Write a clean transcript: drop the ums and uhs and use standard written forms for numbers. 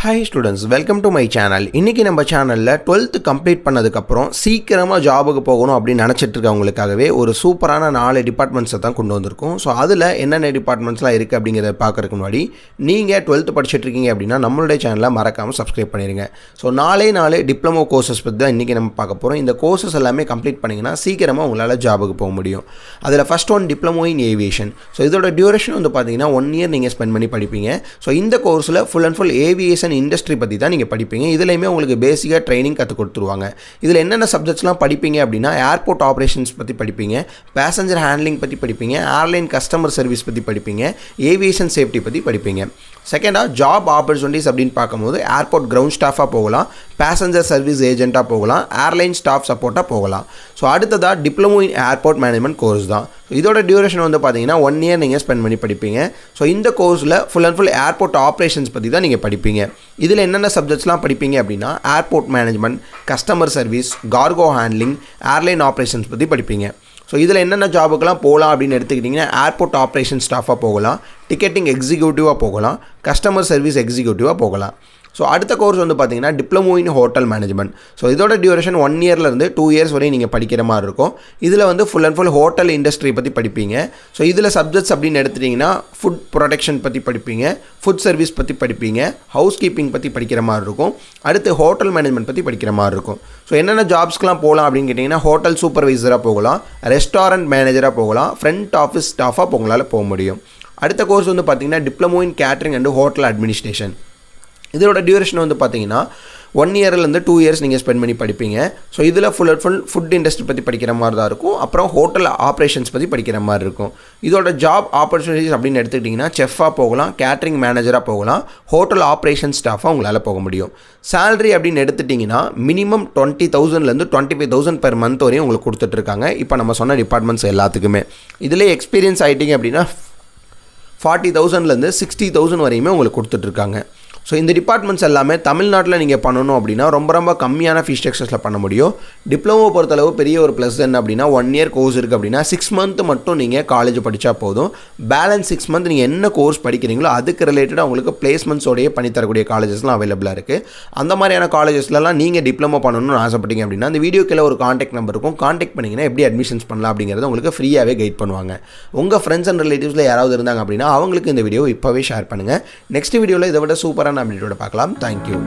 Hi students, welcome to my channel. இன்னைக்கு நம்ம சேனல்ல 12th கம்ப்ளீட் பண்ணதுக்கு அப்புறம் சீக்கிரமா ஜாபுக்கு போகணும் அப்படி நினைச்சிட்டு இருக்கவங்களுக்காகவே ஒரு சூப்பரான 4 டிபார்ட்மெண்ட்ஸ் தான் கொண்டு வந்திருக்கோம். சோ அதுல என்னென்ன டிபார்ட்மெண்ட்ஸ்லாம் இருக்கு அப்படிங்கறத பார்க்கறதுக்கு முன்னாடி நீங்க 12th படிச்சிட்டு இருக்கீங்க அப்படினா நம்மளுடைய சேனலை மறக்காம Subscribe பண்ணிருங்க. சோ 4 டிப்ளமோ கோர்சஸ் பத்தி தான் இன்னைக்கு நம்ம பார்க்க போறோம். இந்த கோர்சஸ் எல்லாமே கம்ப்ளீட் பண்ணீங்கனா சீக்கிரமா உங்களால ஜாபுக்கு போக முடியும். அதுல first one diploma in aviation. So இதோட டியூரேஷன் வந்து பாத்தீங்கன்னா 1 இயர் நீங்க ஸ்பெண்ட் பண்ணி படிப்பீங்க. சோ இந்த கோர்ஸ்ல full and full aviation industry பத்தி தான் நீங்க படிப்பீங்க. இதுலயுமே உங்களுக்கு பேசிக்கா ட்ரெய்னிங் கத்து கொடுத்துருவாங்க. இதுல என்னென்ன சப்ஜெக்ட்ஸ்லாம் படிப்பீங்க அப்படினா ஏர்போர்ட் ஆபரேஷன்ஸ் பத்தி படிப்பீங்க, பேசஞ்சர் ஹேண்ட்லிங் பத்தி படிப்பீங்க, ஏர்லைன் கஸ்டமர் சர்வீஸ் பத்தி படிப்பீங்க, ஏவியேஷன் சேஃப்டி பத்தி படிப்பீங்க. செகண்டா ஜாப் ஆப்பர்ச்சுனிட்டிஸ் அப்படின்னு பார்க்கும்போது ஏர்போர்ட் கிரவுண்ட் ஸ்டாஃபாக போகலாம், பேசஞ்சர் சர்வீஸ் ஏஜென்ட்டாக போகலாம், ஏர்லைன் ஸ்டாஃப் சப்போர்ட்டாக போகலாம். ஸோ அடுத்ததாக diploma in airport management course தான். இதோட டியூரேஷன் வந்து பார்த்தீங்கன்னா 1 இயர் நீங்கள் ஸ்பெண்ட் பண்ணி படிப்பீங்க. ஸோ இந்த கோர்ஸில் full and full airport operations பற்றி தான் நீங்கள் படிப்பீங்க. இதில் என்னென்ன சப்ஜெக்ட்ஸ்லாம் படிப்பீங்க அப்படின்னா airport management, customer service, cargo handling, airline operations பற்றி படிப்பீங்க. ஸோ இதில் என்னென்ன ஜாபுக்கெல்லாம் போகலாம் அப்படின்னு எடுத்துக்கிட்டிங்கன்னா ஏர்போர்ட் ஆப்ரேஷன் ஸ்டாஃபாக போகலாம், டிக்கெட்டிங் எக்ஸிக்யூட்டிவாக போகலாம், கஸ்டமர் சர்வீஸ் எக்ஸிக்யூட்டிவாக போகலாம். ஸோ அடுத்த கோர்ஸ் வந்து பார்த்தீங்கன்னா diploma in hotel management. So இதோட டியூரேஷன் 1 இயர்லேருந்து 2 இயர்ஸ் வரையும் நீங்கள் படிக்கிற மாதிரி இருக்கும். இதில் வந்து full and full hotel industry பற்றி படிப்பீங்க. ஸோ இதில் சப்ஜெக்ட்ஸ் அப்படின்னு எடுத்துட்டிங்கன்னா ஃபுட் ப்ரொடக்ஷன் பற்றி படிப்பீங்க, ஃபுட் சர்வீஸ் பற்றி படிப்பீங்க, ஹவுஸ் கீப்பிங் பற்றி படிக்கிற மாதிரி இருக்கும். அடுத்து ஹோட்டல் மேனேஜ்மெண்ட் பற்றி படிக்கிற மாதிரி இருக்கும். ஸோ என்னென்ன ஜாப்ஸ்க்கெலாம் போகலாம் அப்படின்னு கேட்டிங்கன்னா ஹோட்டல் சூப்பர்வைசராக போகலாம், ரெஸ்டாரண்ட் மேனேஜராக போகலாம், ஃப்ரண்ட் ஆஃபீஸ் ஸ்டாஃபாக உங்களால் போக முடியும். அடுத்த கோர்ஸ் வந்து பார்த்தீங்கன்னா diploma in catering and hotel administration. இதோட டியூரேஷன் வந்து பார்த்தீங்கன்னா 1 இயர்லேருந்து 2 இயர்ஸ் நீங்கள் ஸ்பெண்ட் பண்ணி படிப்பீங்க. ஸோ இதில் full and full food industry பற்றி படிக்கிற மாதிரி தான் இருக்கும். அப்புறம் ஹோட்டல் ஆப்ரேஷன்ஸ் பற்றி படிக்கிற மாதிரி இருக்கும். இதோட ஜாப் ஆப்பர்ச்சுனிட்டிஸ் அப்படின்னு எடுத்துக்கிட்டிங்கன்னா செஃப்பாக போகலாம், கேட்டரிங் மேனேஜராக போகலாம், ஹோட்டல் ஆப்ரேஷன் ஸ்டாஃபாக உங்களால் போக முடியும். சேலரி அப்படின்னு எடுத்துட்டிங்கன்னா மினிமம் 20,000லேருந்து 25,000 பெர் மந்த் வரையும் உங்களுக்கு கொடுத்துட்ருக்காங்க. இப்போ நம்ம சொன்ன டிபார்ட்மெண்ட்ஸ் எல்லாத்துக்குமே. இதிலே எக்ஸ்பீரியன்ஸ் ஆகிட்டிங்க அப்படின்னா 40,000லேருந்து 60,000 வரையுமே உங்களுக்கு கொடுத்துட்ருக்காங்க. ஸோ இந்த டிபார்ட்மெண்ட்ஸ் எல்லாமே தமிழ்நாட்டில் நீங்கள் பண்ணணும் அப்படின்னா ரொம்ப கம்மியான ஃபீஸ் ஸ்ட்ரக்சர்ஸில் பண்ண முடியும். டிப்ளமோ பொறுத்தளவு பெரிய ஒரு ப்ளஸ் என்ன அப்படின்னா 1 இயர் கோர்ஸ் இருக்குது அப்படின்னா 6 மந்த் மட்டும் நீங்கள் காலேஜ் படித்தா போதும். பேலன்ஸ் 6 மந்த் நீங்கள் என்ன கோர்ஸ் படிக்கிறீங்களோ அதுக்கு ரிலேட்டடாக உங்களுக்கு பிளேஸ்மெண்ட்ஸோடையே பண்ணித்தரக்கூடிய காலேஜஸ்லாம் அவைலபிளாக இருக்குது. அந்த மாதிரியான காலேஜஸ்லாம் நீங்கள் டிப்ளமோ பண்ணணும்னு ஆசைப்பட்டீங்க அப்படின்னா அந்த வீடியோக்கில் ஒரு காண்டாக்ட் நம்பர் இருக்கும். காண்டாக்ட் பண்ணிங்கன்னா எப்படி அட்மிஷன்ஸ் பண்ணலாம் அப்படிங்கிறத உங்களுக்கு ஃப்ரீயாகவே கைட் பண்ணுவாங்க. உங்கள் ஃப்ரெண்ட்ஸ் அண்ட் ரிலேட்டிவ்ஸில் யாராவது இருந்தாங்க அப்படின்னா அவங்களுக்கு இந்த வீடியோ இப்போவே ஷேர் பண்ணுங்கள். நெக்ஸ்ட் வீடியோவில் இதை விட சூப்பரான அப்டேட்டோட பார்க்கலாம். தேங்க்யூ.